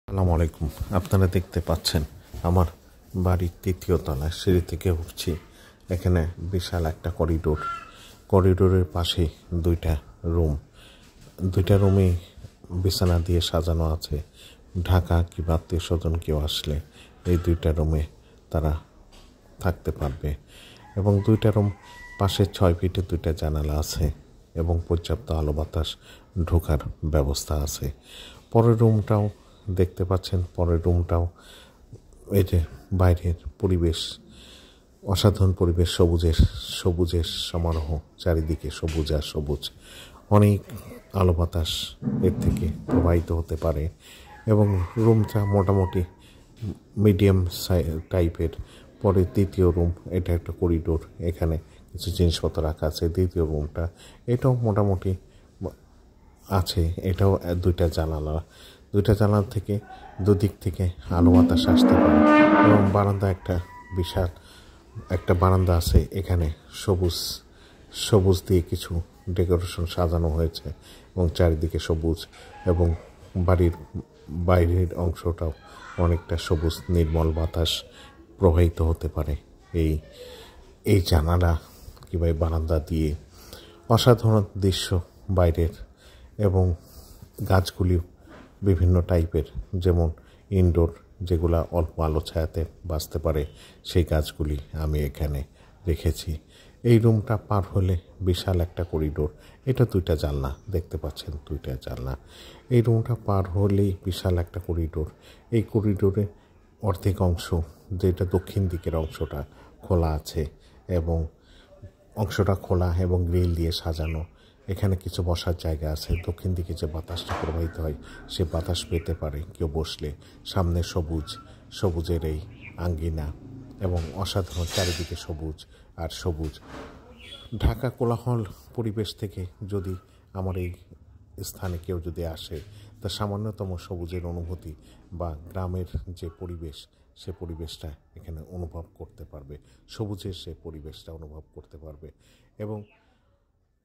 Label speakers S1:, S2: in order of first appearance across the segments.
S1: আসসালামু আলাইকুম। আপনারা দেখতে পাচ্ছেন আমার বাড়ির তৃতীয় তলায় সিঁড়ি থেকে উঠছি। এখানে বিশাল একটা করিডোরের পাশে দুইটা রুমে বিছানা দিয়ে সাজানো আছে। ঢাকা কিংবা আত্মীয় স্বজন কেউ আসলে এই দুইটা রুমে তারা থাকতে পারবে এবং দুইটা রুম পাশে 6 ফিটে দুইটা জানালা আছে এবং পর্যাপ্ত আলো বাতাস ঢোকার ব্যবস্থা আছে। পরের রুমটাও দেখতে পাচ্ছেন, পরের রুমটাও এই যে বাইরের পরিবেশ, অসাধারণ পরিবেশ, সবুজের সমারোহ, চারিদিকে সবুজ আর সবুজ, অনেক আলো বাতাস এর থেকে প্রবাহিত হতে পারে এবং রুমটা মোটামুটি মিডিয়াম টাইপের। পরে দ্বিতীয় রুম, এটা একটা করিডোর, এখানে কিছু জিনিসপত্র রাখা আছে। দ্বিতীয় রুমটা এটাও মোটামুটি আছে, এটাও দুইটা জানালা থেকে দুদিক থেকে আলো বাতাস আসতে পারে এবং বিশাল একটা বারান্দা আছে। এখানে সবুজ দিয়ে কিছু ডেকোরেশন সাজানো হয়েছে এবং চারিদিকে সবুজ এবং বাড়ির বাইরের অংশটাও অনেকটা সবুজ, নির্মল বাতাস প্রবাহিত হতে পারে এই জানালা কিংবা বারান্দা দিয়ে। অসাধারণ দৃশ্য বাইরের এবং গাছগুলিও বিভিন্ন টাইপের, যেমন ইনডোর, যেগুলা অল্প আলো ছায়াতে বাঁচতে পারে, সেই গাছগুলি আমি এখানে রেখেছি। এই রুমটা পার হলে বিশাল একটা করিডোর, এটা দুইটা জানলা দেখতে পাচ্ছেন, দুইটা জানলা। এই রুমটা পার হলেই বিশাল একটা করিডোর। এই করিডোরে অর্ধেক অংশ, যেটা দক্ষিণ দিকের অংশটা খোলা আছে এবং গ্রিল দিয়ে সাজানো। এখানে কিছু বসার জায়গা আছে। দক্ষিণ দিকে যে বাতাসটা প্রবাহিত হয় সে বাতাস পেতে পারে কেউ বসলে। সামনে সবুজের এই আঙ্গিনা এবং অসাধারণ চারিদিকে সবুজ আর সবুজ। ঢাকা কোলাহল পরিবেশ থেকে যদি আমার এই স্থানে কেউ যদি আসে, তা সামান্যতম সবুজের অনুভূতি বা গ্রামের যে পরিবেশ, সে পরিবেশটা এখানে অনুভব করতে পারবে, সবুজের সে পরিবেশটা অনুভব করতে পারবে। এবং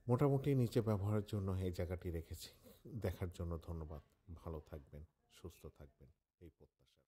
S1: মোটামুটি নিচে ব্যবহারের জন্য এই জায়গাটি রেখেছি। দেখার জন্য ধন্যবাদ। ভালো থাকবেন, সুস্থ থাকবেন, এই প্রত্যাশা।